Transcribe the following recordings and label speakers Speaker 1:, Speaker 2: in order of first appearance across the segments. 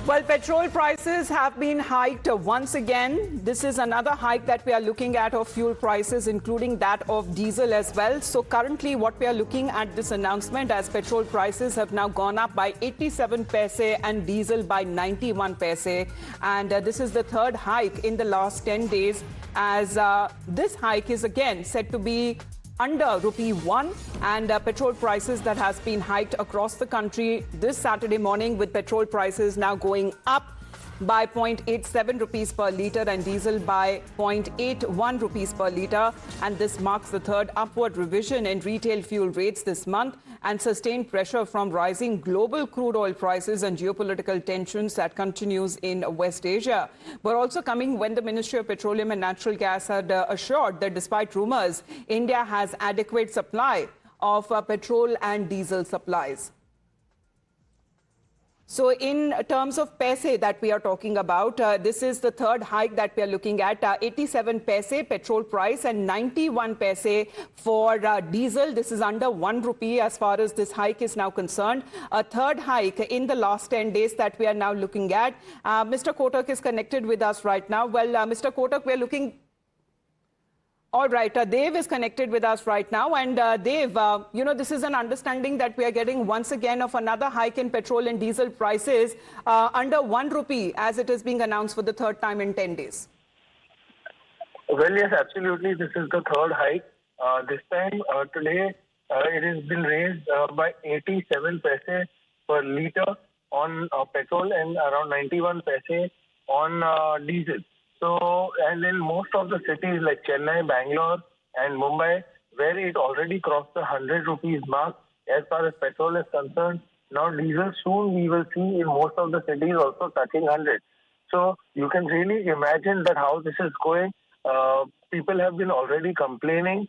Speaker 1: Well, petrol prices have been hiked once again. This is another hike that we are looking at of fuel prices, including that of diesel as well. So currently what we are looking at this announcement as petrol prices have now gone up by 87 paise and diesel by 91 paise. And this is the third hike in the last 10 days as this hike is again said to be under rupee 1 and petrol prices that has been hiked across the country this Saturday morning, with petrol prices now going up by 0.87 rupees per litre and diesel by 0.81 rupees per litre. And this marks the third upward revision in retail fuel rates this month, and sustained pressure from rising global crude oil prices and geopolitical tensions that continues in West Asia. But also coming when the Ministry of Petroleum and Natural Gas had assured that despite rumours, India has adequate supply of petrol and diesel supplies. So in terms of paise that we are talking about, this is the third hike that we are looking at, 87 paise petrol price and 91 paise for diesel. This is under 1 rupee as far as this hike is now concerned. A third hike in the last 10 days that we are now looking at. Mr. Kotak is connected with us right now. Well, Mr. Kotak, we are looking... All right, Dev is connected with us right now. And Dev, this is an understanding that we are getting once again of another hike in petrol and diesel prices under 1 rupee as it is being announced for the third time in 10 days.
Speaker 2: Well, yes, absolutely. This is the third hike. This time, today, it has been raised by 87 paise per litre on petrol and around 91 paise on diesel. So, and in most of the cities like Chennai, Bangalore and Mumbai, where it already crossed the 100 rupees mark as far as petrol is concerned, now diesel soon we will see in most of the cities also touching 100. So, you can really imagine that how this is going. People have been already complaining,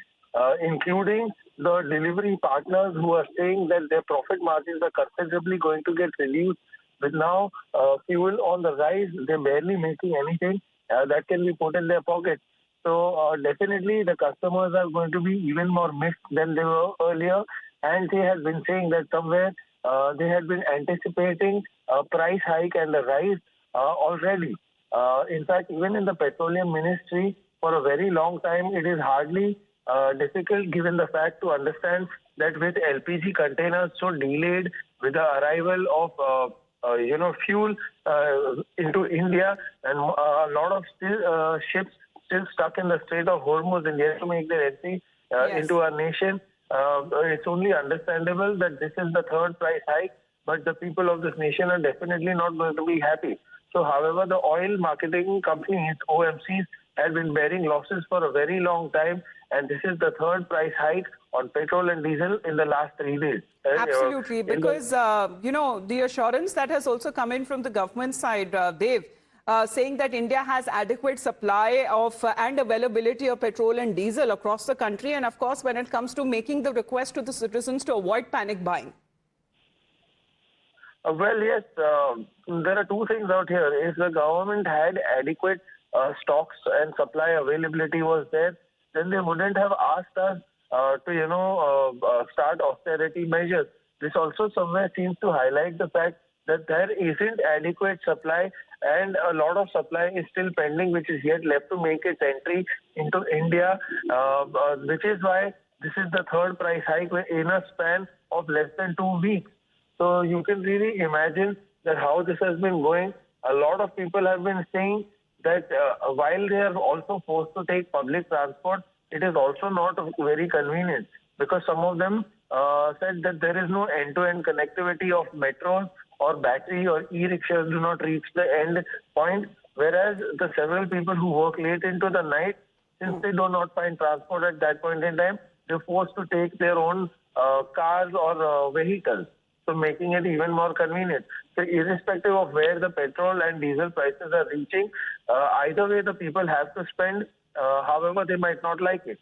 Speaker 2: including the delivery partners who are saying that their profit margins are considerably going to get reduced. With now fuel on the rise, they're barely making anything that can be put in their pockets. So definitely the customers are going to be even more mixed than they were earlier. And they had been saying that somewhere they had been anticipating a price hike and a rise already. In fact, even in the Petroleum Ministry, for a very long time, it is hardly difficult given the fact to understand that with LPG containers so delayed with the arrival of fuel into India, and a lot of ships still stuck in the Strait of Hormuz and yet to make their entry into our nation. It's only understandable that this is the third price hike, but the people of this nation are definitely not going to be happy. So, however, the oil marketing companies, OMCs, have been bearing losses for a very long time, and this is the third price hike on petrol and diesel in the last 3 days.
Speaker 1: Absolutely, because, the assurance that has also come in from the government side, Dev, saying that India has adequate supply of and availability of petrol and diesel across the country. And of course, when it comes to making the request to the citizens to avoid panic buying.
Speaker 2: Well, yes, there are two things out here. If the government had adequate stocks and supply availability was there, then they wouldn't have asked us to, start austerity measures. This also somewhere seems to highlight the fact that there isn't adequate supply, and a lot of supply is still pending, which is yet left to make its entry into India, which is why this is the third price hike in a span of less than 2 weeks. So you can really imagine that how this has been going. A lot of people have been saying that while they are also forced to take public transport, it is also not very convenient, because some of them said that there is no end-to-end connectivity of metros or battery or e-rickshaws do not reach the end point, whereas the several people who work late into the night, since they do not find transport at that point in time, they're forced to take their own cars or vehicles, so making it even more convenient. So irrespective of where the petrol and diesel prices are reaching, either way the people have to spend, however they might not like it.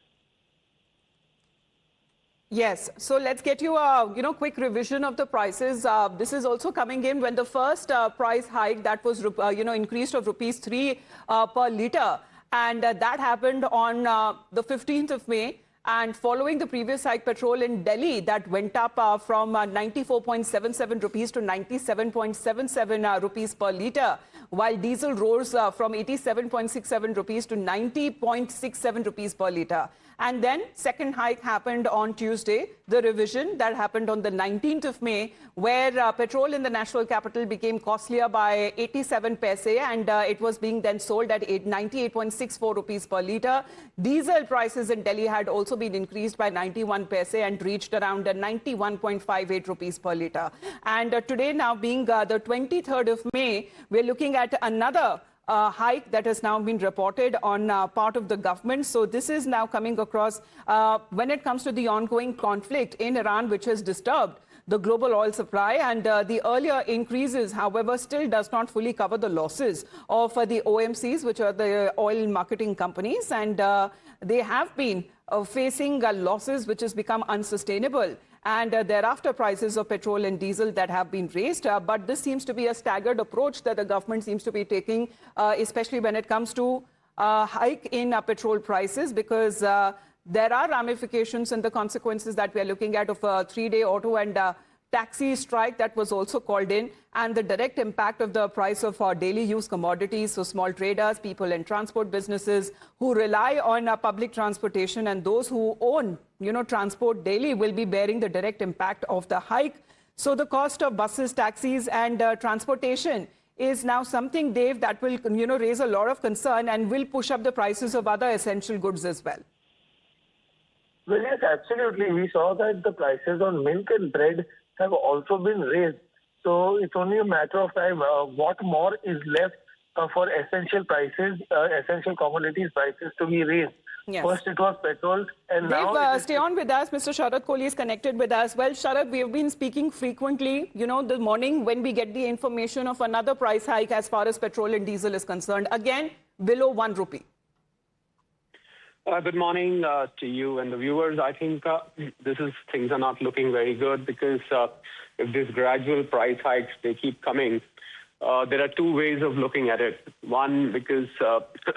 Speaker 1: Yes, so let's get you a quick revision of the prices. This is also coming in when the first price hike that was increased of rupees 3 per litre, and that happened on the 15th of May. And following the previous hike, petrol in Delhi that went up from 94.77 rupees to 97.77 rupees per litre, while diesel rose from 87.67 rupees to 90.67 rupees per litre. And then second hike happened on Tuesday, the revision that happened on the 19th of May, where petrol in the national capital became costlier by 87 paise, and it was being then sold at 98.64 rupees per litre. Diesel prices in Delhi had also been increased by 91 paise and reached around 91.58 rupees per litre. And today, now being the 23rd of May, we're looking at another hike that has now been reported on part of the government. So this is now coming across when it comes to the ongoing conflict in Iran, which has disturbed the global oil supply, and the earlier increases, however, still does not fully cover the losses of the OMCs, which are the oil marketing companies, and they have been facing losses which has become unsustainable. And thereafter prices of petrol and diesel that have been raised. But this seems to be a staggered approach that the government seems to be taking, especially when it comes to hike in petrol prices, because there are ramifications and the consequences that we are looking at of a 3-day auto and taxi strike that was also called in, and the direct impact of the price of daily use commodities. So small traders, people in transport businesses who rely on public transportation, and those who own, transport daily will be bearing the direct impact of the hike. So the cost of buses, taxis and transportation is now something, Dave, that will, raise a lot of concern and will push up the prices of other essential goods as well.
Speaker 2: Well, yes, absolutely. We saw that the prices on milk and bread have also been raised. So it's only a matter of time. What more is left for essential prices, essential commodities prices to be raised?
Speaker 1: Yes.
Speaker 2: First it was petrol, and
Speaker 1: Dave,
Speaker 2: now...
Speaker 1: stay on with us. Mr. Sharad Kohli is connected with us. Well, Sharad, we have been speaking frequently, the morning when we get the information of another price hike as far as petrol and diesel is concerned. Again, below 1 rupee.
Speaker 3: Good morning to you and the viewers. I think things are not looking very good, because if these gradual price hikes, they keep coming, there are two ways of looking at it. One, because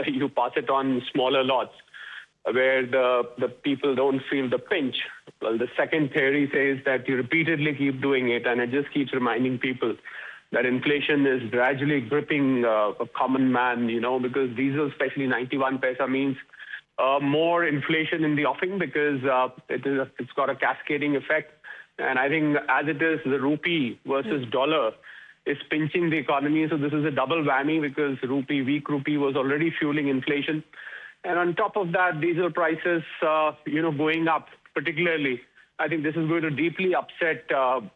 Speaker 3: you pass it on smaller lots where the people don't feel the pinch. Well, the second theory says that you repeatedly keep doing it, and it just keeps reminding people that inflation is gradually gripping a common man, because diesel, especially 91 paisa, means more inflation in the offing, because it's got a cascading effect. And I think as it is, the rupee versus dollar is pinching the economy. So this is a double whammy, because weak rupee was already fueling inflation. And on top of that, diesel prices, going up particularly, I think this is going to deeply upset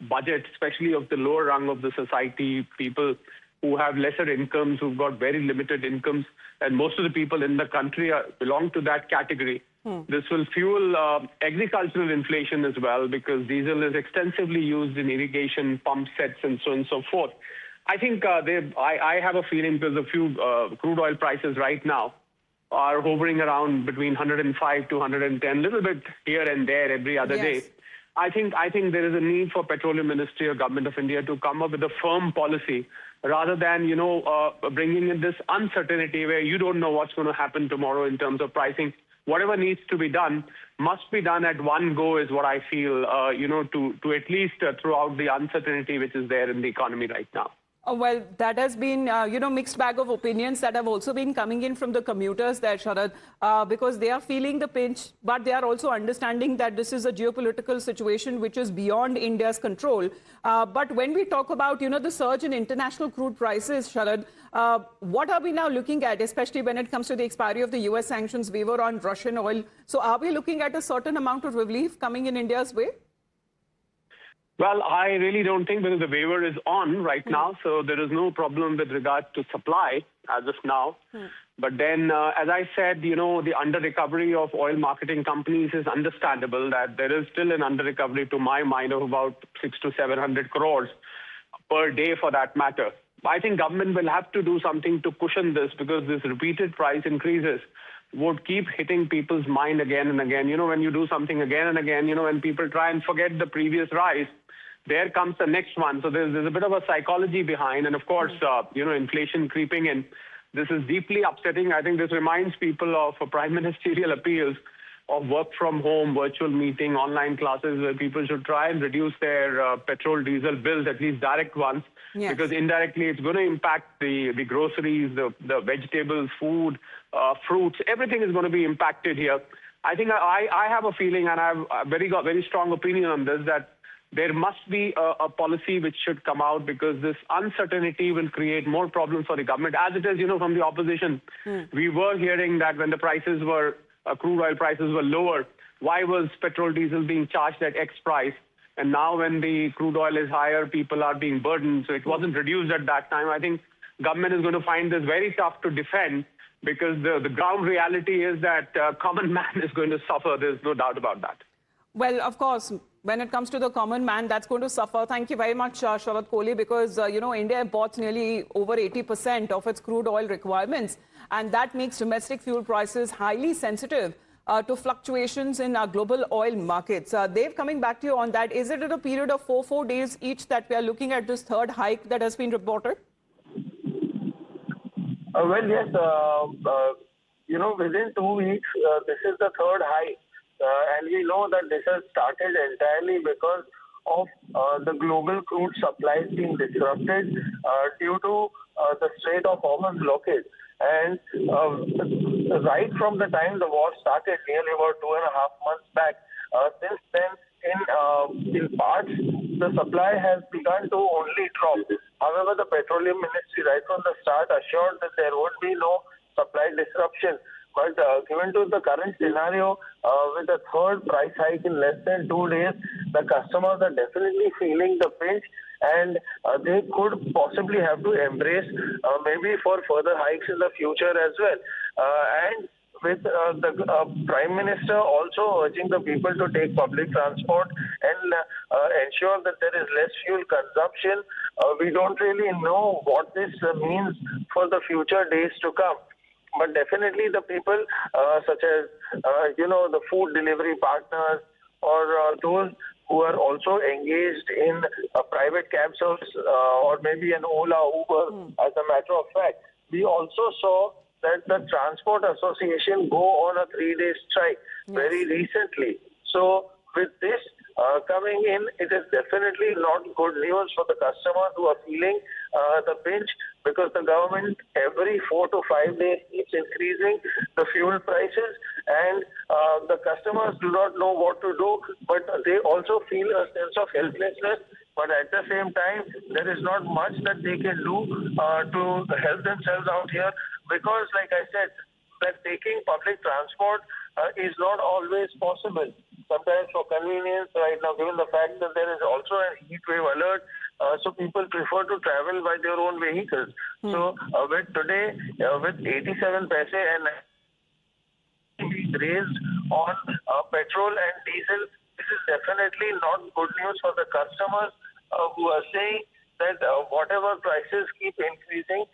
Speaker 3: budget, especially of the lower rung of the society, people who have lesser incomes, who've got very limited incomes, and most of the people in the country belong to that category. This will fuel agricultural inflation as well, because diesel is extensively used in irrigation, pump sets, and so on and so forth. I think I have a feeling, because a few crude oil prices right now are hovering around between 105 to 110, a little bit here and there every other day. I think there is a need for Petroleum Ministry or Government of India to come up with a firm policy, rather than, bringing in this uncertainty where you don't know what's going to happen tomorrow in terms of pricing. Whatever needs to be done must be done at one go, is what I feel, to at least throw out the uncertainty which is there in the economy right now.
Speaker 1: Well, that has been, mixed bag of opinions that have also been coming in from the commuters there, Sharad, because they are feeling the pinch, but they are also understanding that this is a geopolitical situation which is beyond India's control. But when we talk about, the surge in international crude prices, Sharad, what are we now looking at, especially when it comes to the expiry of the US sanctions waiver on Russian oil? So are we looking at a certain amount of relief coming in India's way?
Speaker 3: Well, I really don't think, because the waiver is on right now, so there is no problem with regard to supply as of now. But then, as I said, the under-recovery of oil marketing companies is understandable, that there is still an under-recovery, to my mind, of about 600 to 700 crores per day for that matter. I think government will have to do something to cushion this, because this repeated price increases would keep hitting people's mind again and again. When you do something again and again, when people try and forget the previous rise, there comes the next one. So there's a bit of a psychology behind. And of course, inflation creeping in. This is deeply upsetting. I think this reminds people of prime ministerial appeals of work from home, virtual meeting, online classes, where people should try and reduce their petrol, diesel bills, at least direct ones, because indirectly it's going to impact the groceries, the vegetables, food, fruits, everything is going to be impacted here. I think I have a feeling, and I have a very strong opinion on this, that there must be a policy which should come out, because this uncertainty will create more problems for the government. As it is, from the opposition, we were hearing that when the prices were, crude oil prices were lower, why was petrol, diesel being charged at X price? And now when the crude oil is higher, people are being burdened. So it wasn't reduced at that time. I think government is going to find this very tough to defend, because the ground reality is that common man is going to suffer. There's no doubt about that.
Speaker 1: Well, of course, when it comes to the common man, that's going to suffer. Thank you very much, Sharad Kohli, because, India imports nearly over 80% of its crude oil requirements, and that makes domestic fuel prices highly sensitive to fluctuations in our global oil markets. Dave, coming back to you on that, is it at a period of four days each that we are looking at this third hike that has been reported?
Speaker 2: Well, yes, within 2 weeks, this is the third hike. And we know that this has started entirely because of the global crude supplies being disrupted due to the Strait of Hormuz blockade. And right from the time the war started, nearly about 2.5 months back, since then, in parts, the supply has begun to only drop. However, the Petroleum Ministry, right from the start, assured that there would be no supply disruption. But given to the current scenario, with a third price hike in less than 2 days, the customers are definitely feeling the pinch, and they could possibly have to embrace maybe for further hikes in the future as well. And with the Prime Minister also urging the people to take public transport and ensure that there is less fuel consumption, we don't really know what this means for the future days to come. But definitely the people such as, the food delivery partners, or those who are also engaged in a private cab service or maybe an Ola, Uber, as a matter of fact. We also saw that the Transport Association go on a 3-day strike very recently. So with this coming in, it is definitely not good news for the customers who are feeling the pinch, because the government every 4 to 5 days keeps increasing the fuel prices, and the customers do not know what to do, but they also feel a sense of helplessness. But at the same time, there is not much that they can do to help themselves out here, because, like I said, that taking public transport is not always possible. Sometimes for convenience, right now, given the fact that there is also a heat wave alert, so people prefer to travel by their own vehicles. So with today, with 87 paise and raised on petrol and diesel, this is definitely not good news for the customers who are saying that whatever prices keep increasing,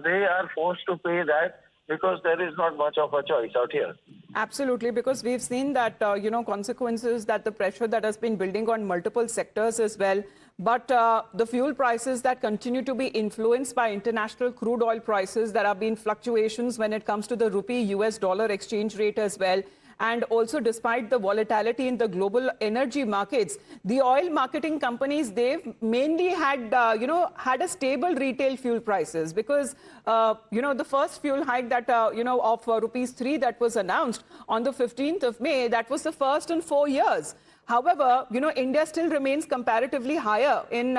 Speaker 2: they are forced to pay that, because there is not much of a choice out here.
Speaker 1: Absolutely, because we've seen that, consequences, that the pressure that has been building on multiple sectors as well. But the fuel prices that continue to be influenced by international crude oil prices, there have been fluctuations when it comes to the rupee-US dollar exchange rate as well. And also, despite the volatility in the global energy markets, the oil marketing companies, they've mainly had, had a stable retail fuel prices, because, the first fuel hike that, of rupees 3 that was announced on the 15th of May, that was the first in 4 years. However, India still remains comparatively higher in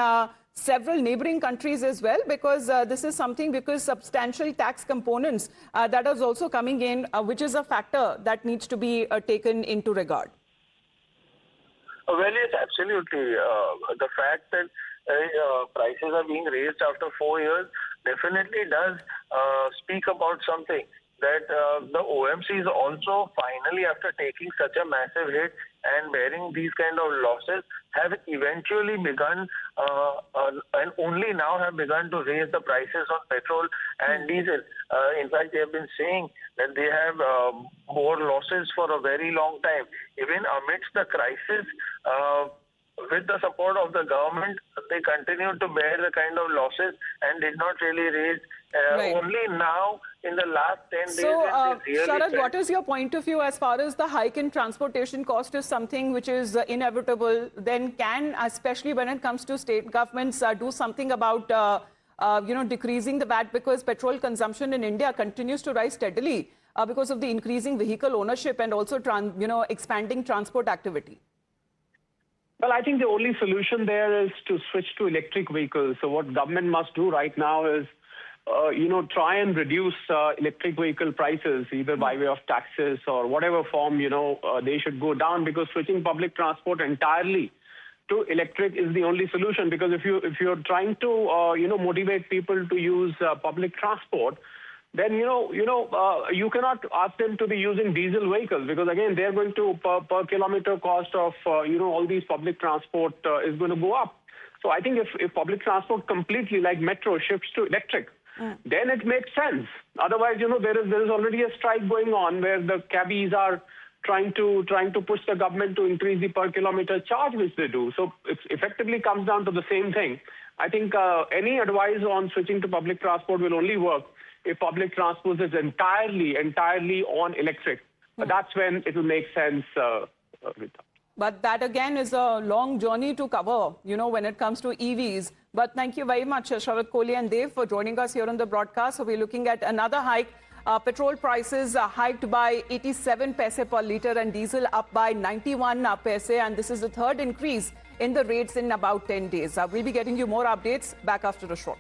Speaker 1: several neighboring countries as well, because this is something, because substantial tax components that is also coming in, which is a factor that needs to be taken into regard.
Speaker 2: Well, yes, absolutely. The fact that prices are being raised after 4 years definitely does speak about something. That the OMCs also finally, after taking such a massive hit and bearing these kind of losses, have eventually begun and only now have begun to raise the prices on petrol and diesel. In fact, they have been saying that they have bore losses for a very long time. Even amidst the crisis, with the support of the government, they continued to bear the kind of losses and did not really raise.
Speaker 1: Right.
Speaker 2: Only now, in the last 10 days,
Speaker 1: So,
Speaker 2: they really
Speaker 1: Sharad, what is your point of view as far as the hike in transportation cost is something which is inevitable? Then can, especially when it comes to state governments, do something about decreasing the VAT, because petrol consumption in India continues to rise steadily because of the increasing vehicle ownership and also expanding transport activity?
Speaker 3: Well, I think the only solution there is to switch to electric vehicles. So what government must do right now is, try and reduce electric vehicle prices, either by way of taxes or whatever form, they should go down, because switching public transport entirely to electric is the only solution. Because if you're trying to, motivate people to use public transport, then, you cannot ask them to be using diesel vehicles, because, again, they're going to, per kilometer cost of, all these public transport is going to go up. So I think if public transport completely, like metro, shifts to electric, then it makes sense. Otherwise, there is already a strike going on where the cabbies are trying to push the government to increase the per kilometer charge, which they do. So it effectively comes down to the same thing. I think any advice on switching to public transport will only work if public transport is entirely on electric. That's when it will make sense.
Speaker 1: But that, again, is a long journey to cover, when it comes to EVs. But thank you very much, Sharad Kohli and Dev, for joining us here on the broadcast. So we're looking at another hike. Petrol prices hiked by 87 paise per litre and diesel up by 91 paise. And this is the third increase in the rates in about 10 days. We'll be getting you more updates back after a short.